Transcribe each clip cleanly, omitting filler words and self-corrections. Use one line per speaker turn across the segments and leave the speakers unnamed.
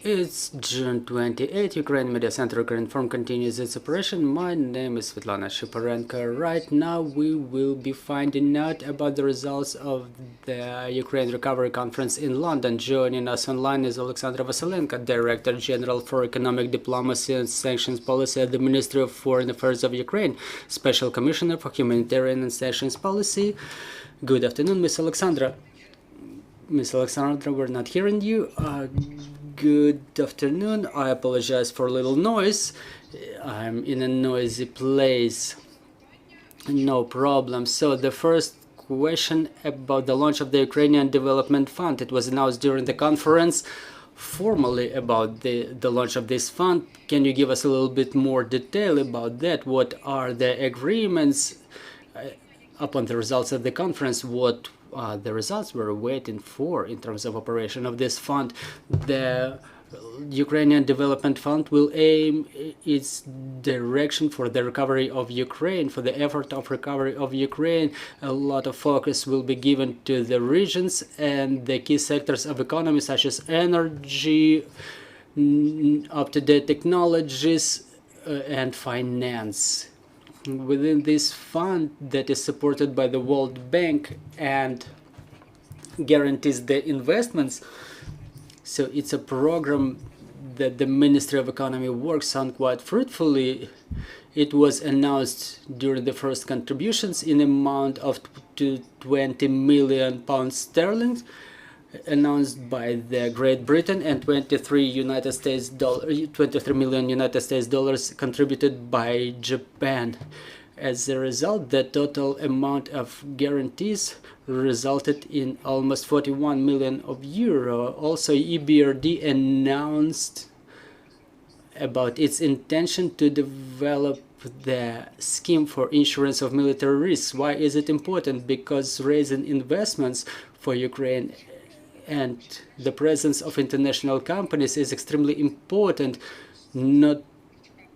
It's June 28. Ukraine Media Center Ukrinform continues its operation. My name is Vasylenko. Right now we will be finding out about the results of the Ukraine Recovery Conference in London. Joining us online is Oleksandra Vasylenko, Director General for Economic Diplomacy and Sanctions Policy at the Ministry of Foreign Affairs of Ukraine, Special Commissioner for Humanitarian and Sanctions Policy. Good afternoon, Ms. Oleksandra. Ms. Oleksandra, we're not hearing you. Good afternoon. I apologize for a little noise. I'm in a noisy place. No problem. So the first question about the launch of the Ukrainian Development Fund. It was announced during the conference formally about the launch of this fund. Can you give us a little bit more detail about that? What are the agreements upon the results of the conference? What the results we're waiting for in terms of operation of this fund? The Ukrainian Development Fund will aim its direction for the recovery of Ukraine, for the effort of recovery of Ukraine. A lot of focus will be given to the regions and the key sectors of economy such as energy, up-to-date technologies, and finance. Within this fund that is supported by the World Bank and guarantees the investments, so it's a program that the Ministry of Economy works on quite fruitfully. It was announced during the first contributions in amount of £20 million announced by the Great Britain, and 23 million United States dollars contributed by Japan. As a result, the total amount of guarantees resulted in almost 41 million of euro. Also, EBRD announced about its intention to develop the scheme for insurance of military risks. Why is it important? Because raising investments for Ukraine and the presence of international companies is extremely important, not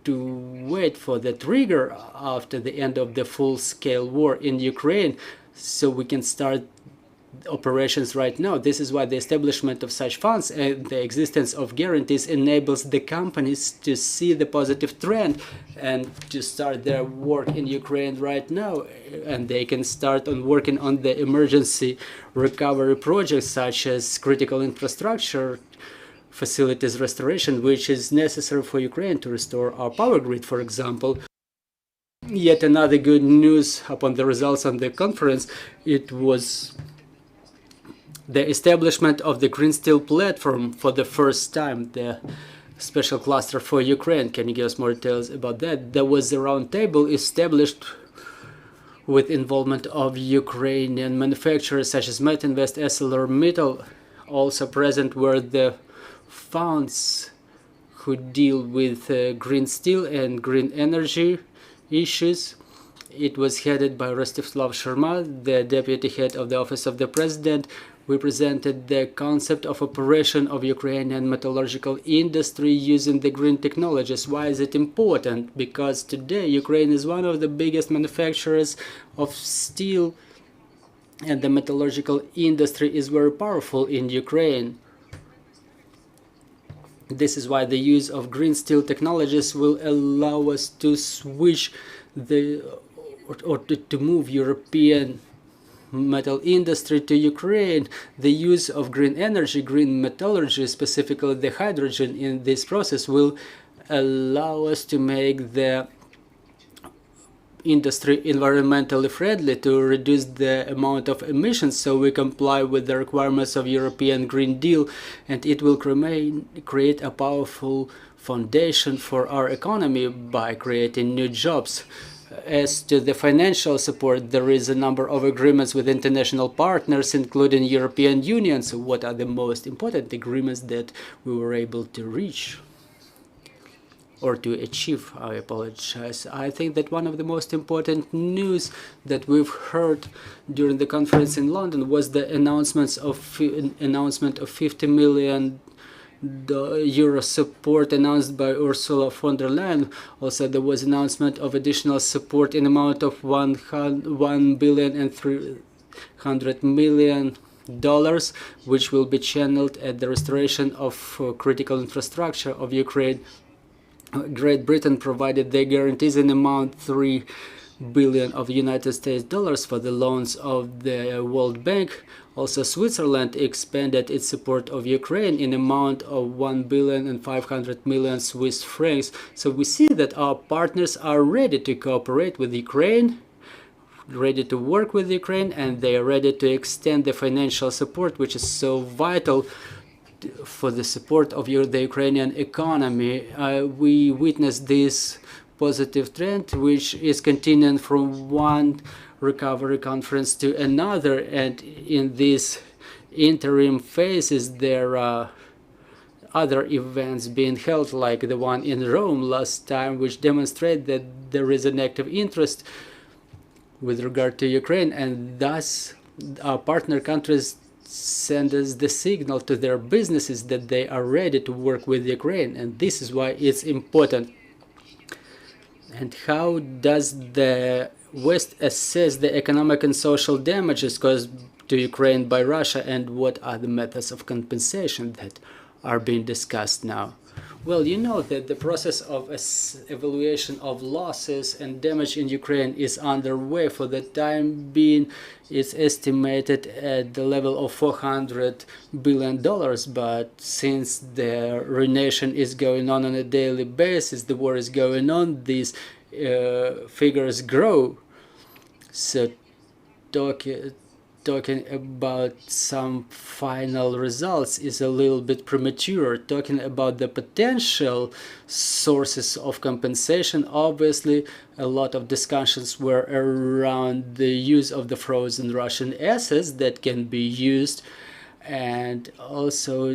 to wait for the trigger after the end of the full-scale war in Ukraine, so we can start operations right now. This is why the establishment of such funds and the existence of guarantees enables the companies to see the positive trend and to start their work in Ukraine right now, and they can start on working on the emergency recovery projects such as critical infrastructure facilities restoration, which is necessary for Ukraine to restore our power grid, for example. Yet another good news upon the results of the conference, it was the establishment of the Green Steel platform for the first time, the special cluster for Ukraine. Can you give us more details about that? There was a round table established with involvement of Ukrainian manufacturers such as Metinvest, ArcelorMittal, also present were the funds who deal with green steel and green energy issues. It was headed by Rostislav Sharma, the deputy head of the Office of the President. We presented the concept of operation of Ukrainian metallurgical industry using the green technologies. Why is it important? Because today Ukraine is one of the biggest manufacturers of steel, and the metallurgical industry is very powerful in Ukraine. This is why the use of green steel technologies will allow us to switch to move European metal industry to Ukraine. The use of green energy, green metallurgy, specifically the hydrogen in this process, will allow us to make the industry environmentally friendly, to reduce the amount of emissions, so we comply with the requirements of European Green Deal, and it will create a powerful foundation for our economy by creating new jobs. As to the financial support, there is a number of agreements with international partners, including European Union. So what are the most important agreements that we were able to reach or to achieve? I apologize. I think that one of the most important news that we've heard during the conference in London was the announcement of 50 million euro support announced by Ursula von der Leyen. Also, there was announcement of additional support in amount of 1 billion and 300 million which will be channeled at the restoration of critical infrastructure of Ukraine. Great Britain provided the guarantees in amount 3 billion of United States dollars for the loans of the World Bank. Also, Switzerland expanded its support of Ukraine in amount of 1 billion and 500 million Swiss francs. So we see that our partners are ready to cooperate with Ukraine, ready to work with Ukraine, and they are ready to extend the financial support, which is so vital for the support of the Ukrainian economy. We witnessed this positive trend, which is continuing from one recovery conference to another, and in these interim phases there are other events being held, like the one in Rome last time, which demonstrate that there is an active interest with regard to Ukraine, and thus our partner countries send us the signal to their businesses that they are ready to work with Ukraine, and this is why it's important. And how does the West assess the economic and social damages caused to Ukraine by Russia, and what are the methods of compensation that are being discussed now? Well, you know that the process of evaluation of losses and damage in Ukraine is underway. For the time being, it's estimated at the level of $400 billion, but since the renation is going on a daily basis, the war is going on, these figures grow. So talking about some final results is a little bit premature. Talking about the potential sources of compensation, obviously a lot of discussions were around the use of the frozen Russian assets that can be used, and also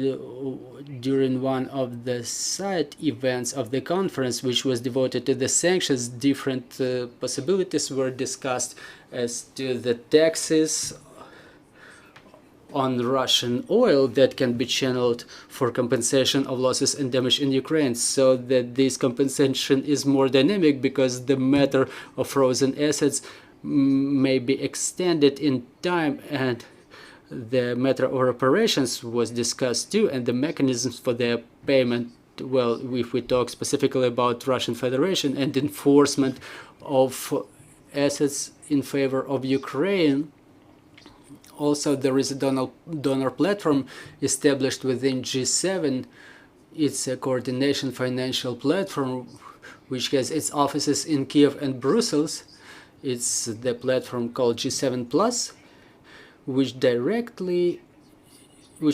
during one of the side events of the conference, which was devoted to the sanctions, different possibilities were discussed as to the taxes on Russian oil that can be channeled for compensation of losses and damage in Ukraine, so that this compensation is more dynamic, because the matter of frozen assets may be extended in time, and the matter of reparations was discussed too, and the mechanisms for their payment. Well, if we talk specifically about Russian Federation and enforcement of assets in favor of Ukraine, also there is a donor platform established within G7. It's a coordination financial platform which has its offices in Kiev and Brussels. It's the platform called G7 Plus, which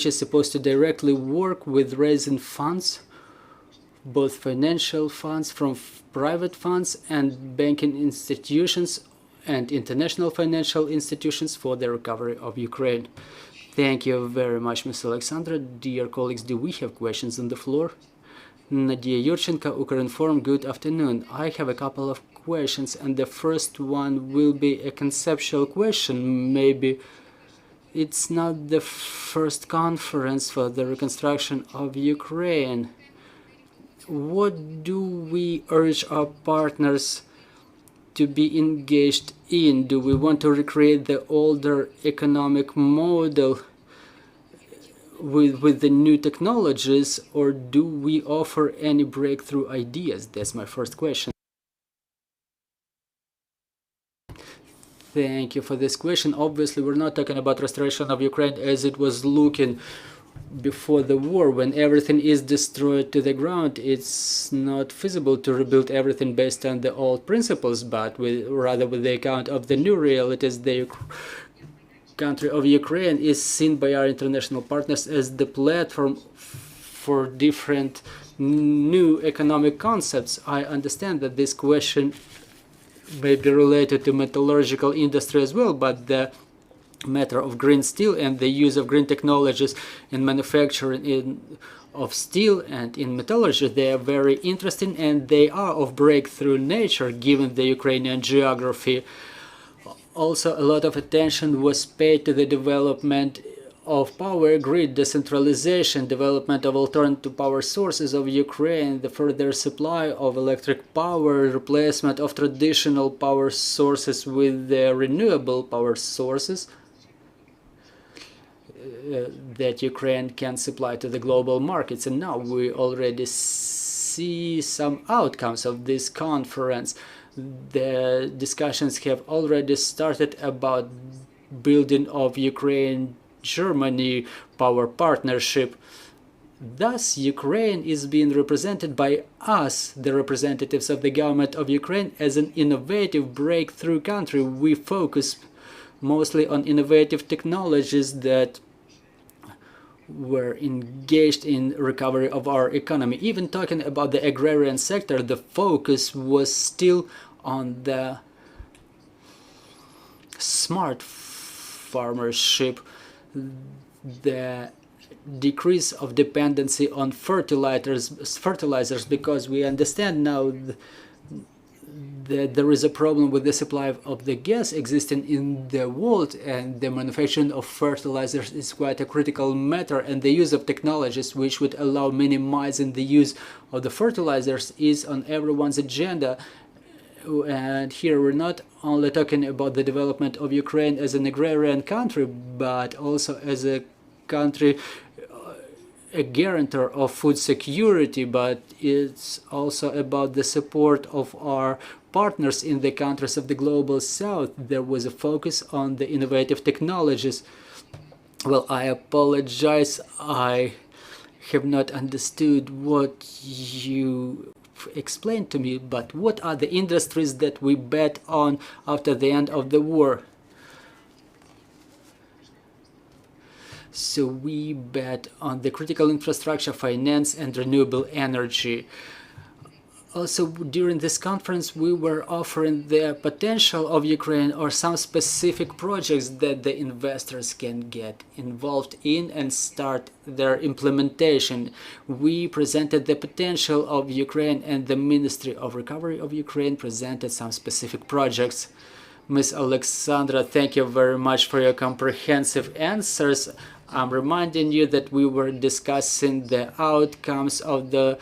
is supposed to directly work with raising funds, both financial funds from private funds and banking institutions and international financial institutions for the recovery of Ukraine. Thank you very much, Ms. Oleksandra. Dear colleagues, do we have questions on the floor? Nadia Yurchenko, Ukrinform, good afternoon. I have a couple of questions, and the first one will be a conceptual question. Maybe it's not the first conference for the reconstruction of Ukraine. What do we urge our partners to be engaged in? Do we want to recreate the older economic model with the new technologies, or do we offer any breakthrough ideas? That's my first question. Thank you for this question. Obviously, we're not talking about restoration of Ukraine as it was looking before the war. When everything is destroyed to the ground, it's not feasible to rebuild everything based on the old principles, but rather with the account of the new realities. The country of Ukraine is seen by our international partners as the platform for different new economic concepts. I understand that this question may be related to metallurgical industry as well, but the matter of green steel and the use of green technologies in manufacturing of steel and in metallurgy, they are very interesting, and they are of breakthrough nature given the Ukrainian geography. Also, a lot of attention was paid to the development of power grid, decentralization, development of alternative power sources of Ukraine, the further supply of electric power, replacement of traditional power sources with the renewable power sources. that Ukraine can supply to the global markets. And now we already see some outcomes of this conference. The discussions have already started about building of Ukraine-Germany power partnership. Thus, Ukraine is being represented by us, the representatives of the government of Ukraine, as an innovative breakthrough country. We focus mostly on innovative technologies that were engaged in recovery of our economy. Even talking about the agrarian sector, the focus was still on the smart farmership, the decrease of dependency on fertilizers, because we understand now that there is a problem with the supply of the gas existing in the world, and the manufacturing of fertilizers is quite a critical matter, and the use of technologies which would allow minimizing the use of the fertilizers is on everyone's agenda. And here we're not only talking about the development of Ukraine as an agrarian country, but also as a country, a guarantor of food security, but it's also about the support of our partners in the countries of the global south. There was a focus on the innovative technologies. Well, I apologize, I have not understood what you explained to me, but what are the industries that we bet on after the end of the war? So we bet on the critical infrastructure, finance, and renewable energy. Also, during this conference, we were offering the potential of Ukraine or some specific projects that the investors can get involved in and start their implementation. We presented the potential of Ukraine, and the Ministry of Recovery of Ukraine presented some specific projects. Ms. Oleksandra, thank you very much for your comprehensive answers. I'm reminding you that we were discussing the outcomes of the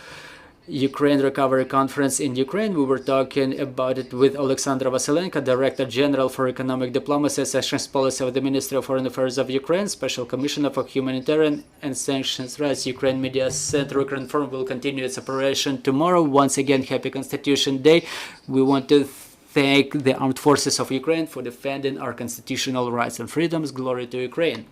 Ukraine Recovery Conference in Ukraine. We were talking about it with Oleksandra Vasylenko, Director General for Economic Diplomacy and Sanctions Policy of the Ministry of Foreign Affairs of Ukraine, Special Commissioner for Humanitarian and Sanctions Rights. Ukraine Media Center Reconstruction will continue its operation tomorrow. Once again, happy Constitution Day. We want to thank the armed forces of Ukraine for defending our constitutional rights and freedoms. Glory to Ukraine.